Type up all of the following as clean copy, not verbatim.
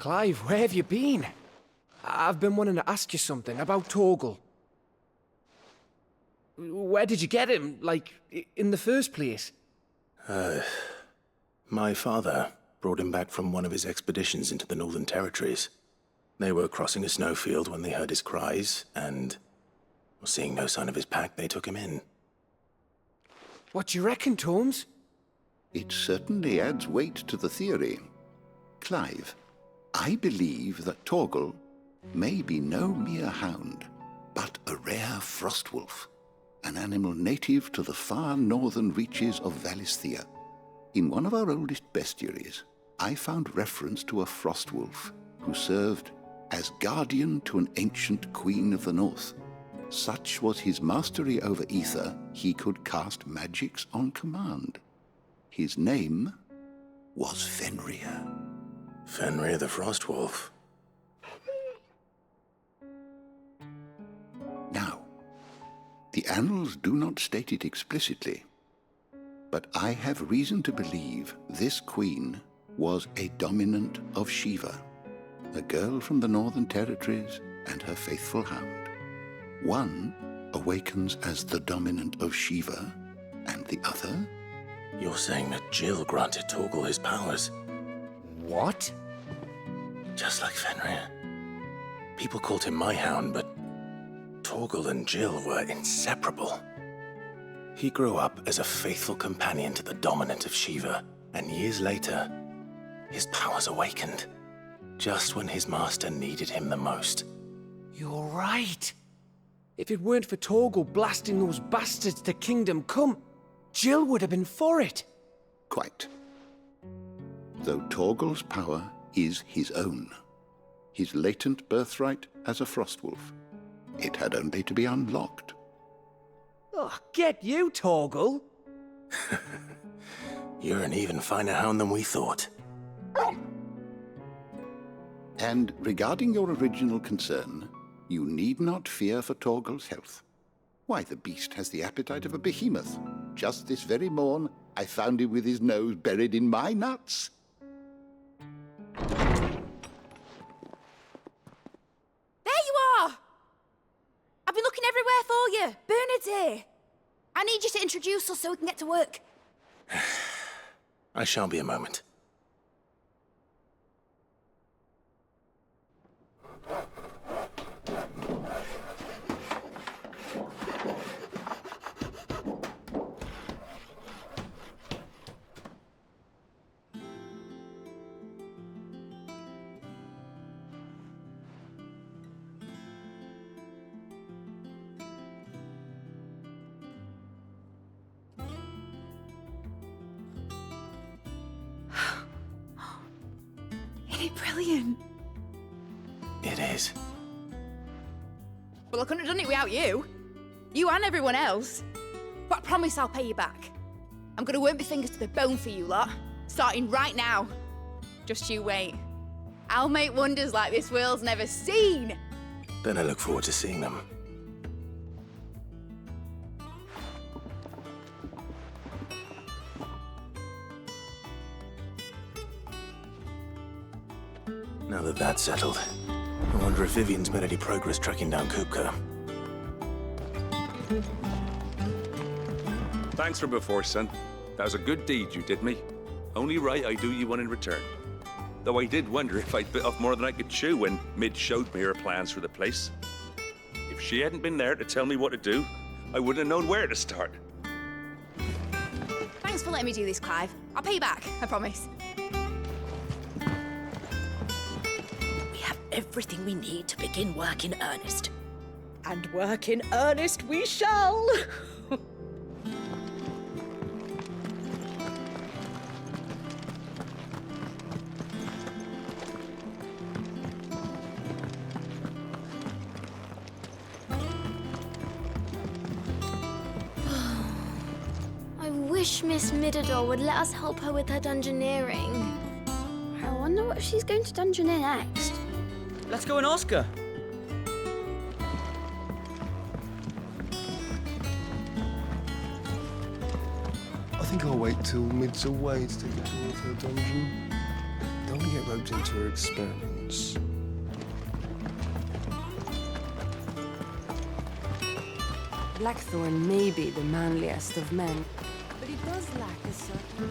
Clive, where have you been? I've been wanting to ask you something about Torgal. Where did you get him, like, in the first place? My father brought him back from one of his expeditions into the Northern Territories. They were crossing a snowfield when they heard his cries, and seeing no sign of his pack, they took him in. What do you reckon, Tomes? It certainly adds weight to the theory. Clive, I believe that Torgal may be no mere hound, but a rare frostwolf, an animal native to the far northern reaches of Valisthea. In one of our oldest bestiaries, I found reference to a frostwolf who served as guardian to an ancient queen of the north. Such was his mastery over ether, he could cast magics on command. His name was Fenrir. Fenrir the Frostwolf. Now, the annals do not state it explicitly, but I have reason to believe this queen was a dominant of Shiva, a girl from the Northern Territories and her faithful hound. One awakens as the dominant of Shiva, and the other? You're saying that Jill granted Torgal his powers? What? Just like Fenrir. People called him my hound, but Torgal and Jill were inseparable. He grew up as a faithful companion to the dominant of Shiva, and years later, his powers awakened, just when his master needed him the most. You're right. If it weren't for Torgal blasting those bastards to Kingdom Come, Jill would have been for it. Quite. Though Torgal's power is his own, his latent birthright as a frostwolf. It had only to be unlocked. Oh, get you, Torgal. You're an even finer hound than we thought. And regarding your original concern, you need not fear for Torgal's health. Why, the beast has the appetite of a behemoth. Just this very morn, I found him with his nose buried in my nuts. There you are! I've been looking everywhere for you. Bernard's here. I need you to introduce us so we can get to work. I shall be a moment. Isn't it brilliant? It is. Well, I couldn't have done it without you. You and everyone else. But I promise I'll pay you back. I'm gonna work my fingers to the bone for you lot, starting right now. Just you wait. I'll make wonders like this world's never seen. Then I look forward to seeing them. Now that that's settled, I wonder if Vivian's made any progress tracking down Kupka. Thanks for before, son. That was a good deed you did me. Only right I do you one in return. Though I did wonder if I'd bit off more than I could chew when Mid showed me her plans for the place. If she hadn't been there to tell me what to do, I wouldn't have known where to start. Thanks for letting me do this, Clive. I'll pay you back, I promise. We have everything we need to begin work in earnest. And work in earnest we shall. I wish Miss Midador would let us help her with her dungeoneering. I wonder what she's going to dungeoneer next. Let's go and ask her. I think I'll wait till Mid's away to take her towards her dungeon. Don't want to get roped into her experiments. Blackthorn may be the manliest of men, but he does lack a certain...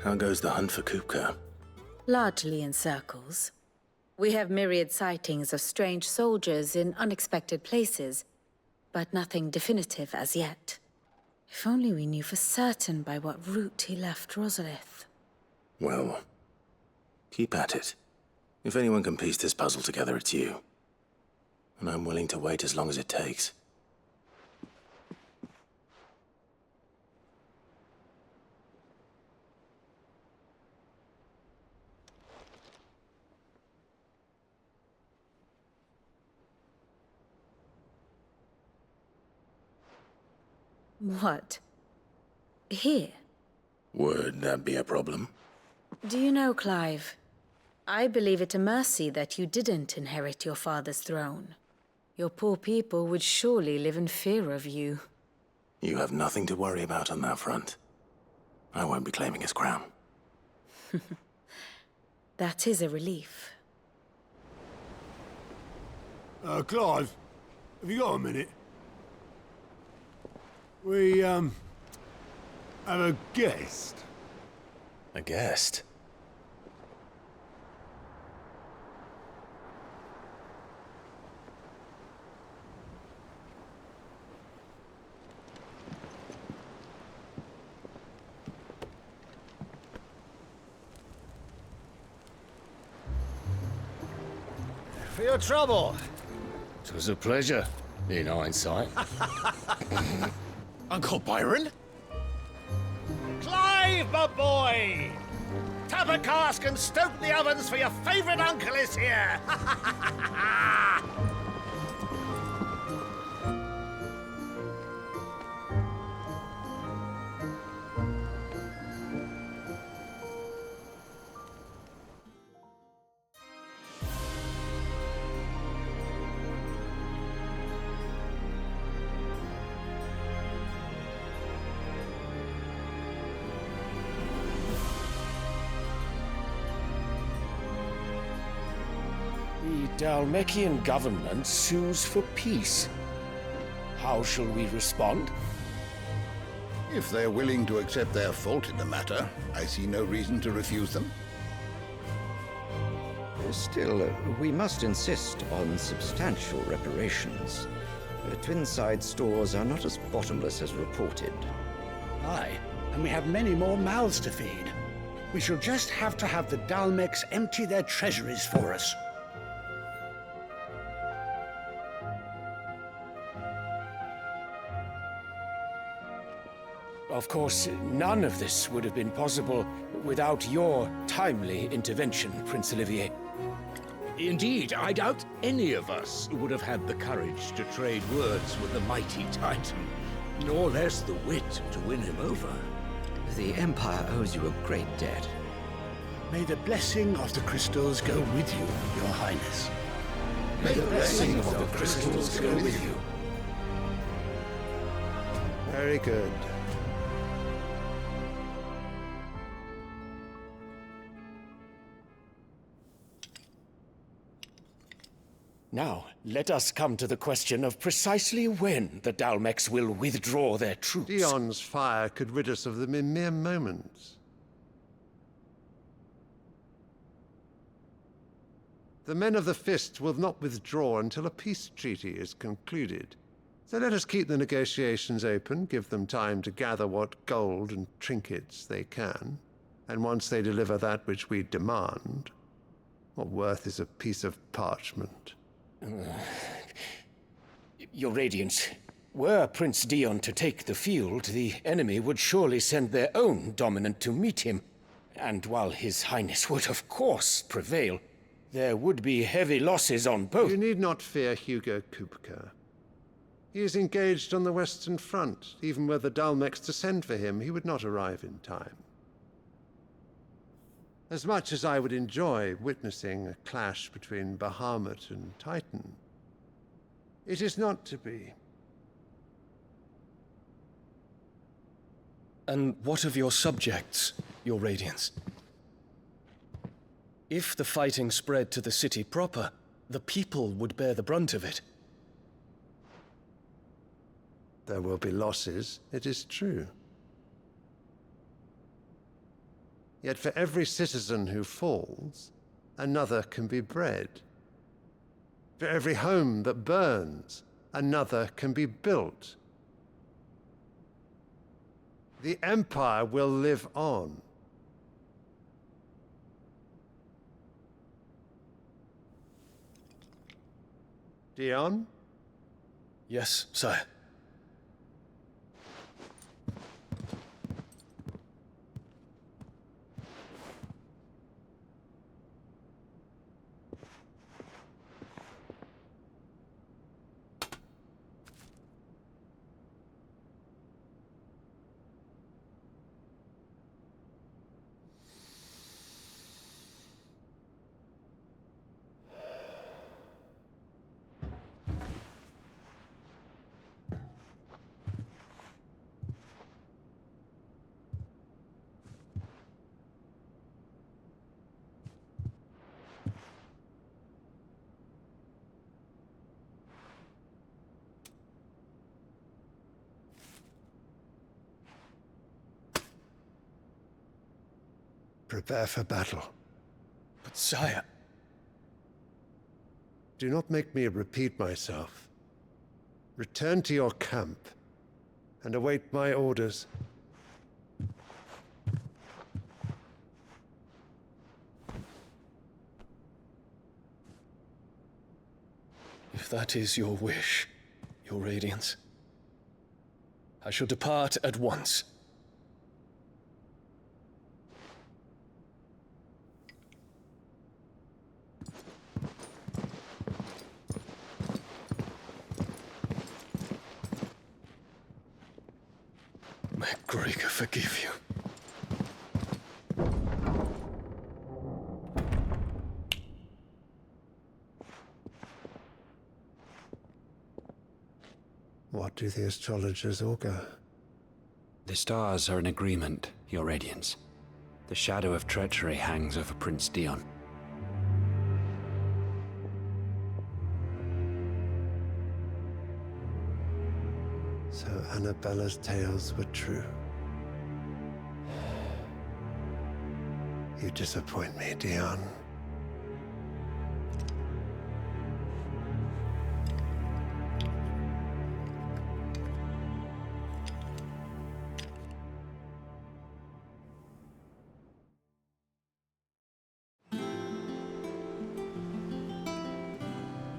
How goes the hunt for Kupka? Largely in circles. We have myriad sightings of strange soldiers in unexpected places, but nothing definitive as yet. If only we knew for certain by what route he left Rosalith. Well, keep at it. If anyone can piece this puzzle together, it's you. And I'm willing to wait as long as it takes. What? Here? Would that be a problem? Do you know, Clive? I believe it a mercy that you didn't inherit your father's throne. Your poor people would surely live in fear of you. You have nothing to worry about on that front. I won't be claiming his crown. That is a relief. Clive, have you got a minute? We, have a guest. A guest? For your trouble. 'Twas a pleasure, in hindsight. Uncle Byron? Clive, my boy! Tap a cask and stoke the ovens, for your favorite uncle is here! The Dhalmekian government sues for peace. How shall we respond? If they're willing to accept their fault in the matter, I see no reason to refuse them. Still, we must insist on substantial reparations. Twinside stores are not as bottomless as reported. Aye, and we have many more mouths to feed. We shall just have to have the Dhalmex empty their treasuries for us. Of course, none of this would have been possible without your timely intervention, Prince Olivier. Indeed, I doubt any of us would have had the courage to trade words with the mighty Titan, nor less the wit to win him over. The Empire owes you a great debt. May the blessing of the crystals go with you, Your Highness. May the blessing of the crystals go with you. Very good. Now, let us come to the question of precisely when the Dhalmex will withdraw their troops. Dion's fire could rid us of them in mere moments. The men of the Fist will not withdraw until a peace treaty is concluded. So let us keep the negotiations open, give them time to gather what gold and trinkets they can, and once they deliver that which we demand, what worth is a piece of parchment? Your Radiance, were Prince Dion to take the field, the enemy would surely send their own dominant to meet him. And while His Highness would of course prevail, there would be heavy losses on both. You need not fear Hugo Kupka. He is engaged on the Western Front. Even were the Dhalmex to send for him, he would not arrive in time. As much as I would enjoy witnessing a clash between Bahamut and Titan, It is not to be. And what of your subjects, your Radiance? If the fighting spread to the city proper, the people would bear the brunt of it. There will be losses, it is true. Yet for every citizen who falls, another can be bred. For every home that burns, another can be built. The Empire will live on. Dion? Yes, sire. Prepare for battle. But sire... Do not make me repeat myself. Return to your camp and await my orders. If that is your wish, your Radiance, I shall depart at once. May Gregor forgive you. What do the astrologers augur? The stars are in agreement, your Radiance. The shadow of treachery hangs over Prince Dion. So Annabella's tales were true. You disappoint me, Dion.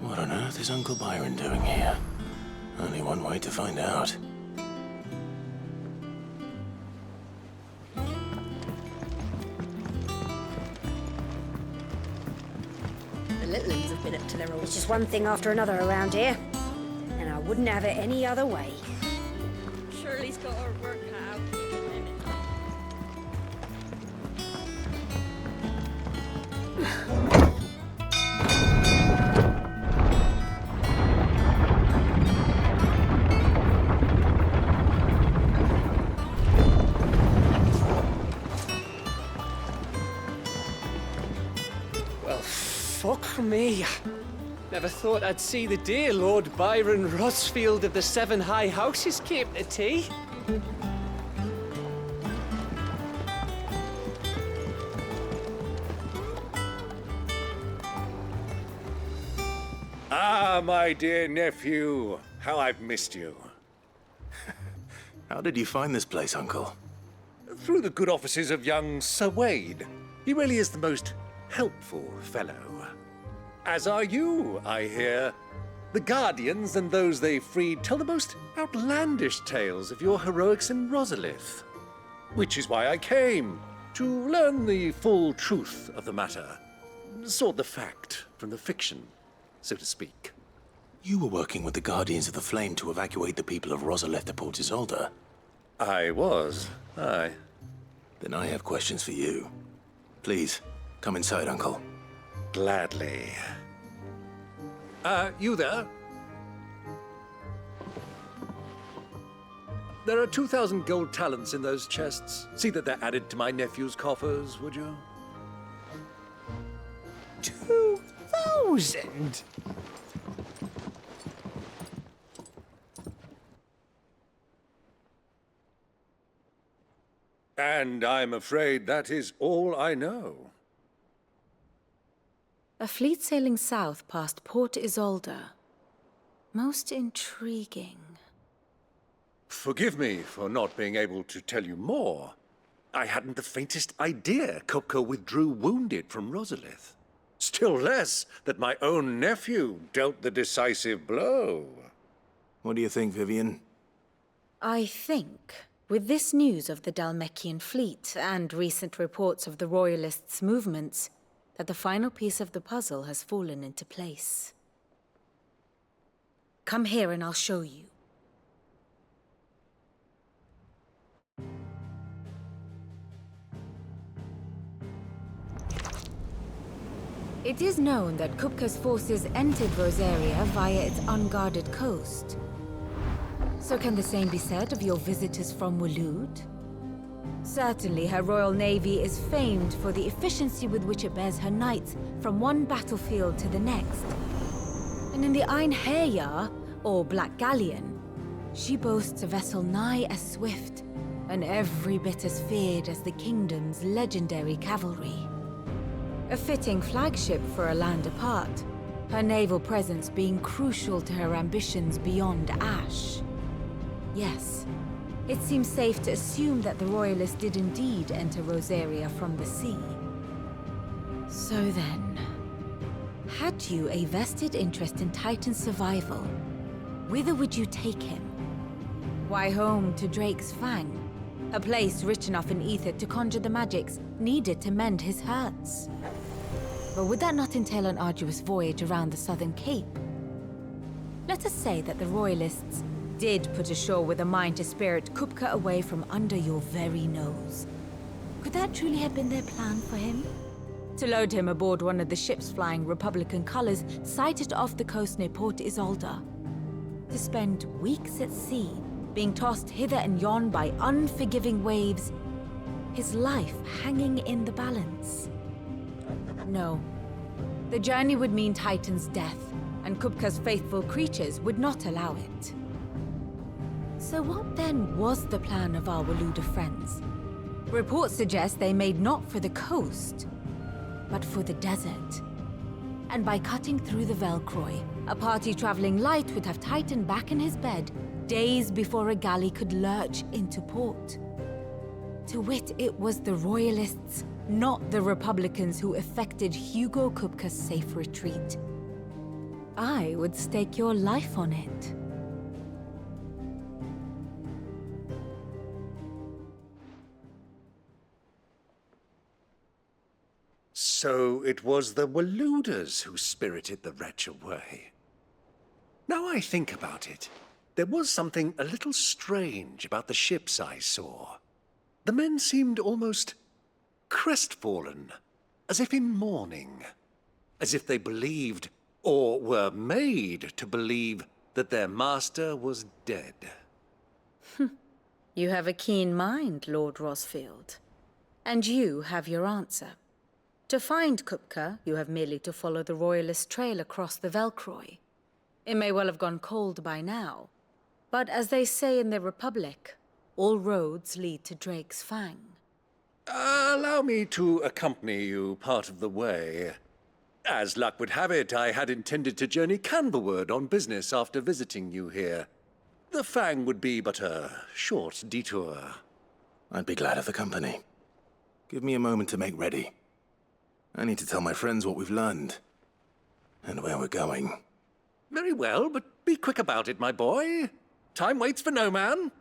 What on earth is Uncle Byron doing here? Only one way to find out. The little ones have been up to their old... It's just one thing after another around here. And I wouldn't have it any other way. Shirley's got her work cut out. Fuck me. Never thought I'd see the dear Lord Byron Rosfield of the Seven High Houses came to tea. Ah, my dear nephew. How I've missed you. How did you find this place, Uncle? Through the good offices of young Sir Wade. He really is the most helpful fellow. As are you, I hear. The Guardians and those they freed tell the most outlandish tales of your heroics in Rosalith. Which is why I came, to learn the full truth of the matter. Sort the fact from the fiction, so to speak. You were working with the Guardians of the Flame to evacuate the people of Rosalith to Port Isolde. I was, aye. Then I have questions for you. Please, come inside, Uncle. Gladly. You there? There are 2,000 gold talents in those chests. See that they're added to my nephew's coffers, would you? 2,000? And I'm afraid that is all I know. A fleet sailing south past Port Isolde. Most intriguing. Forgive me for not being able to tell you more. I hadn't the faintest idea Kupka withdrew wounded from Rosalith. Still less that my own nephew dealt the decisive blow. What do you think, Vivian? I think, with this news of the Dhalmekian fleet and recent reports of the Royalists' movements, that the final piece of the puzzle has fallen into place. Come here and I'll show you. It is known that Kupka's forces entered Rosaria via its unguarded coast. So can the same be said of your visitors from Waloed? Certainly, her Royal Navy is famed for the efficiency with which it bears her knights from one battlefield to the next. And in the Einherjar, or Black Galleon, she boasts a vessel nigh as swift and every bit as feared as the kingdom's legendary cavalry. A fitting flagship for a land apart, her naval presence being crucial to her ambitions beyond Ash. Yes, it seems safe to assume that the Royalists did indeed enter Rosaria from the sea. So then, had you a vested interest in Titan's survival, whither would you take him? Why, home to Drake's Fang, a place rich enough in ether to conjure the magics needed to mend his hurts. But would that not entail an arduous voyage around the southern cape? Let us say that the Royalists did put ashore with a mind to spirit Kupka away from under your very nose. Could that truly have been their plan for him? To load him aboard one of the ships flying Republican colors sighted off the coast near Port Isolde. To spend weeks at sea, being tossed hither and yon by unforgiving waves, his life hanging in the balance. No. The journey would mean Titan's death, and Kupka's faithful creatures would not allow it. So what then was the plan of our Waloed friends? Reports suggest they made not for the coast, but for the desert. And by cutting through the Velcroy, a party traveling light would have Titan back in his bed days before a galley could lurch into port. To wit, it was the Royalists, not the Republicans, who effected Hugo Kupka's safe retreat. I would stake your life on it. So it was the Waloeders who spirited the wretch away. Now I think about it, there was something a little strange about the ships I saw. The men seemed almost crestfallen, as if in mourning, as if they believed, or were made to believe, that their master was dead. You have a keen mind, Lord Rosfield. And you have your answer. To find Kupka, you have merely to follow the Royalist trail across the Velcroy. It may well have gone cold by now, but as they say in the Republic, all roads lead to Drake's Fang. Allow me to accompany you part of the way. As luck would have it, I had intended to journey Canverward on business after visiting you here. The Fang would be but a short detour. I'd be glad of the company. Give me a moment to make ready. I need to tell my friends what we've learned, and where we're going. Very well, but be quick about it, my boy. Time waits for no man.